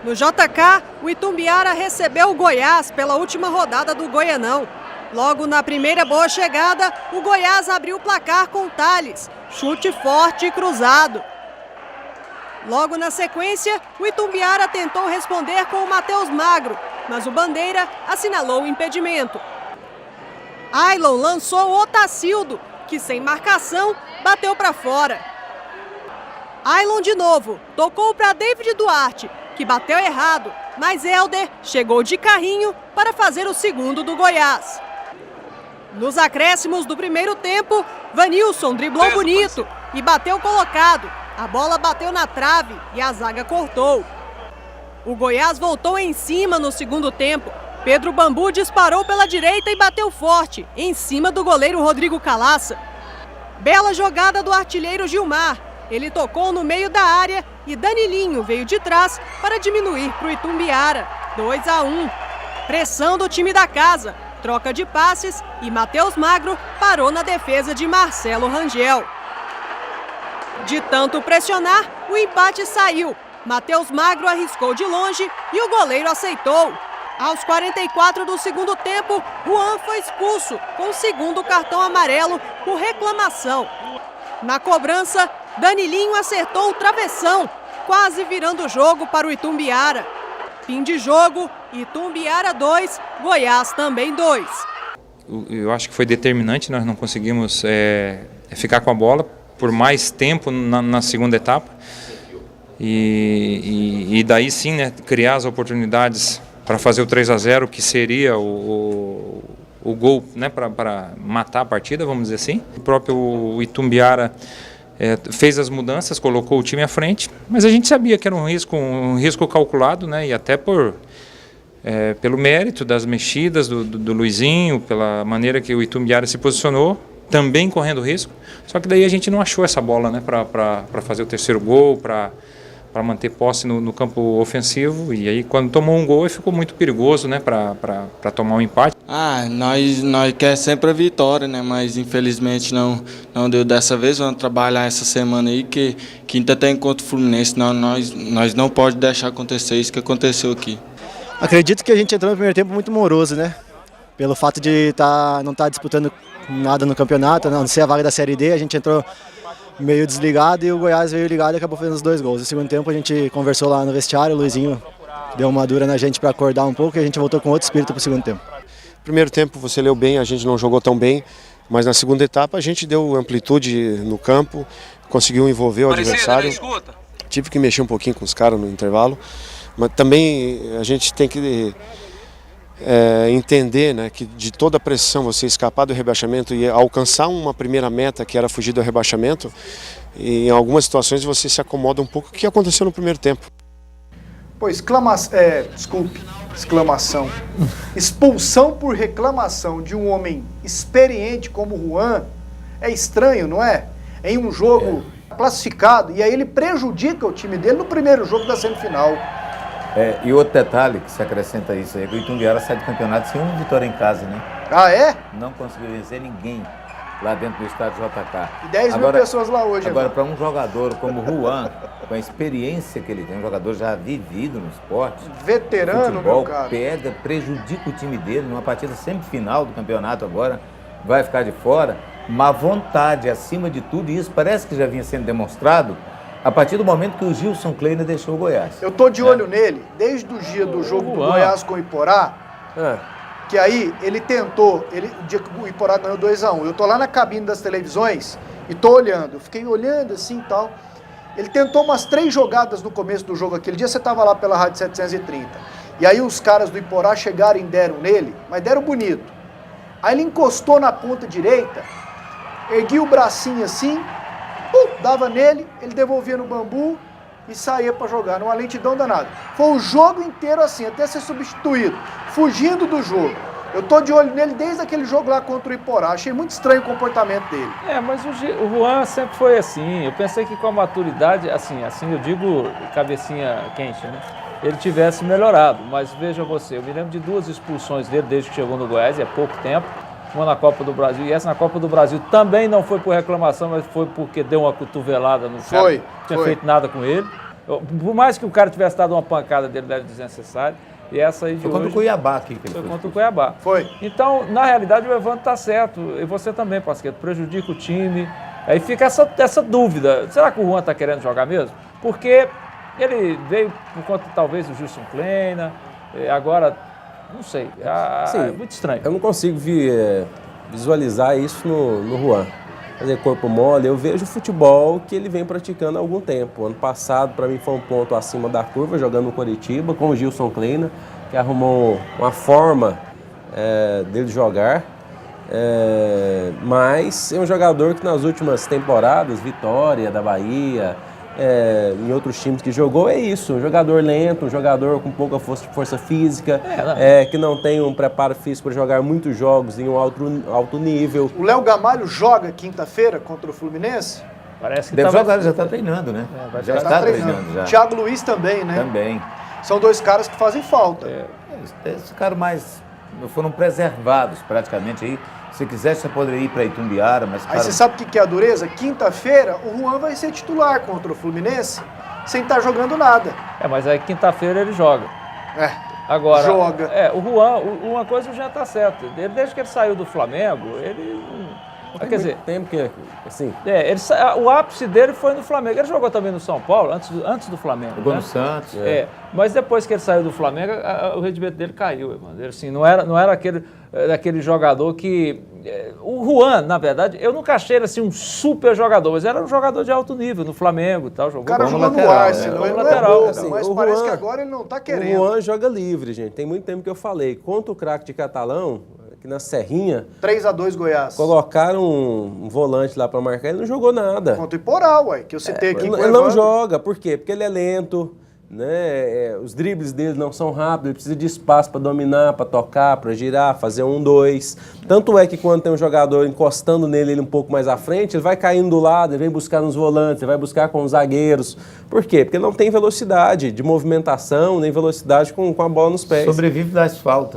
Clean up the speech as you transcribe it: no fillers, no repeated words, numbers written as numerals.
No JK, o Itumbiara recebeu o Goiás pela última rodada do Goianão. Logo na primeira boa chegada, o Goiás abriu o placar com Thales, chute forte e cruzado. Logo na sequência, o Itumbiara tentou responder com o Matheus Magro, mas o Bandeira assinalou o impedimento. Ailon lançou o Otacildo, que sem marcação bateu para fora. Ailon de novo, tocou para David Duarte, que bateu errado, mas Helder chegou de carrinho para fazer o segundo do Goiás. Nos acréscimos do primeiro tempo, Vanilson driblou bonito e bateu colocado. A bola bateu na trave e a zaga cortou. O Goiás voltou em cima no segundo tempo. Pedro Bambu disparou pela direita e bateu forte, em cima do goleiro Rodrigo Calaça. Bela jogada do artilheiro Gilmar. Ele tocou no meio da área e Danilinho veio de trás para diminuir para o Itumbiara. 2-1. Pressão do time da casa. Troca de passes e Matheus Magro parou na defesa de Marcelo Rangel. De tanto pressionar, o empate saiu. Matheus Magro arriscou de longe e o goleiro aceitou. Aos 44 do segundo tempo, Juan foi expulso com o segundo cartão amarelo por reclamação. Na cobrança, Danilinho acertou o travessão, quase virando o jogo para o Itumbiara. Fim de jogo, Itumbiara 2, Goiás também 2. Eu acho que foi determinante, nós não conseguimos ficar com a bola por mais tempo na segunda etapa. E daí sim, né, criar as oportunidades para fazer o 3-0, que seria o gol, né, para matar a partida, vamos dizer assim. O próprio Itumbiara fez as mudanças, colocou o time à frente, mas a gente sabia que era um risco calculado, né, e até pelo mérito das mexidas do Luizinho, pela maneira que o Itumbiara se posicionou, também correndo risco. Só que daí a gente não achou essa bola, né, para fazer o terceiro gol, para manter posse no campo ofensivo, e aí quando tomou um gol ficou muito perigoso, né, para tomar um empate. Nós quer sempre a vitória, né, mas infelizmente não deu dessa vez. Vamos trabalhar essa semana aí, que quinta tem contra o Fluminense, nós não pode deixar acontecer isso que aconteceu aqui. Acredito que a gente entrou no primeiro tempo muito moroso, né, pelo fato de não estar disputando nada no campeonato, a não ser a vaga da Série D, a gente entrou meio desligado e o Goiás veio ligado e acabou fazendo os 2 gols. No segundo tempo a gente conversou lá no vestiário, o Luizinho deu uma dura na gente para acordar um pouco e a gente voltou com outro espírito para o segundo tempo. Primeiro tempo você leu bem, a gente não jogou tão bem, mas na segunda etapa a gente deu amplitude no campo, conseguiu envolver o adversário. Tive que mexer um pouquinho com os caras no intervalo, mas também a gente tem que entender, né, que de toda a pressão você escapar do rebaixamento e alcançar uma primeira meta, que era fugir do rebaixamento, e em algumas situações você se acomoda um pouco, o que aconteceu no primeiro tempo. Pô, exclamação. Expulsão por reclamação de um homem experiente como o Juan é estranho, não é? Em um jogo classificado, e aí ele prejudica o time dele no primeiro jogo da semifinal. E outro detalhe que se acrescenta a isso aí, que o Itumbiara sai do campeonato sem uma vitória em casa, né? Ah, é? Não conseguiu vencer ninguém lá dentro do estádio JK. E 10 mil pessoas lá hoje. Agora, para um jogador como o Juan, com a experiência que ele tem, um jogador já vivido no esporte, veterano, futebol, meu cara, prejudica o time dele numa partida semifinal do campeonato agora, vai ficar de fora. Má vontade, acima de tudo, e isso parece que já vinha sendo demonstrado a partir do momento que o Gilson Kleiner deixou o Goiás. Eu tô de olho nele, desde o dia do jogo do Goiás com o Iporá, que aí ele tentou, o dia que o Iporá ganhou 2-1, eu tô lá na cabine das televisões e tô olhando, eu fiquei olhando assim e tal. Ele tentou umas 3 jogadas no começo do jogo, aquele dia você tava lá pela Rádio 730, e aí os caras do Iporá chegaram e deram nele, mas deram bonito. Aí ele encostou na ponta direita, erguia o bracinho assim, dava nele, ele devolvia no Bambu e saía para jogar, numa lentidão danada. Foi o jogo inteiro assim, até ser substituído, fugindo do jogo. Eu tô de olho nele desde aquele jogo lá contra o Iporá, achei muito estranho o comportamento dele. Mas o Juan sempre foi assim, eu pensei que com a maturidade, assim eu digo cabecinha quente, né? Ele tivesse melhorado, mas veja você, eu me lembro de 2 expulsões dele desde que chegou no Goiás, é pouco tempo. Uma na Copa do Brasil, e essa na Copa do Brasil também não foi por reclamação, mas foi porque deu uma cotovelada no cara, não tinha feito nada com ele. Por mais que o cara tivesse dado uma pancada dele, era desnecessária. E essa aí de foi hoje... contra o Cuiabá aqui que ele foi fez. contra o Cuiabá. Foi. Então, na realidade, o Evandro está certo. E você também, Pasquetto, prejudica o time. Aí fica essa dúvida. Será que o Juan está querendo jogar mesmo? Porque ele veio por conta, talvez, do Gilson Kleina. Agora, não sei. É muito estranho. Eu não consigo visualizar isso no Juan. Fazer corpo mole, eu vejo o futebol que ele vem praticando há algum tempo. Ano passado, para mim, foi um ponto acima da curva, jogando no Coritiba, com o Gilson Kleina, que arrumou uma forma dele jogar. Mas é um jogador que nas últimas temporadas, Vitória, da Bahia, em outros times que jogou, é isso. Um jogador lento, um jogador com pouca força física, que não tem um preparo físico para jogar muitos jogos em um alto nível. O Léo Gamalho joga quinta-feira contra o Fluminense? Parece que deve jogar, ele já está treinando, né? Já está treinando. Já. Thiago Luiz também, né? Também. São dois caras que fazem falta. Esses caras mais foram preservados praticamente aí. Se quiser, você poderia ir para Itumbiara, mas... Aí você sabe o que é a dureza? Quinta-feira, o Juan vai ser titular contra o Fluminense sem estar jogando nada. Mas aí quinta-feira ele joga. Agora, joga. O Juan, uma coisa já está certa. Desde que ele saiu do Flamengo, ele... Quer dizer, tempo que assim. O ápice dele foi no Flamengo. Ele jogou também no São Paulo, antes do Flamengo. Jogou no Santos. Mas depois que ele saiu do Flamengo, o rendimento dele caiu. Ele, assim, não era aquele jogador que... O Juan, na verdade, eu nunca achei ele assim, um super jogador, mas era um jogador de alto nível no Flamengo e tal. O cara jogou no Arsenal, ele lateral, não é bobo, mas parece que agora ele não está querendo. O Juan joga livre, gente. Tem muito tempo que eu falei. Contra o craque de Catalão, aqui na Serrinha... 3-2 Goiás. Colocaram um volante lá para marcar, ele não jogou nada. Contra o Iporá, que eu citei aqui. Ele não joga, por quê? Porque ele é lento, né? Os dribles dele não são rápidos, ele precisa de espaço para dominar, para tocar, para girar, fazer 1-2. Tanto é que quando tem um jogador encostando nele ele um pouco mais à frente, ele vai caindo do lado, ele vem buscar nos volantes, ele vai buscar com os zagueiros. Por quê? Porque não tem velocidade de movimentação, nem velocidade com a bola nos pés. Sobrevive das faltas.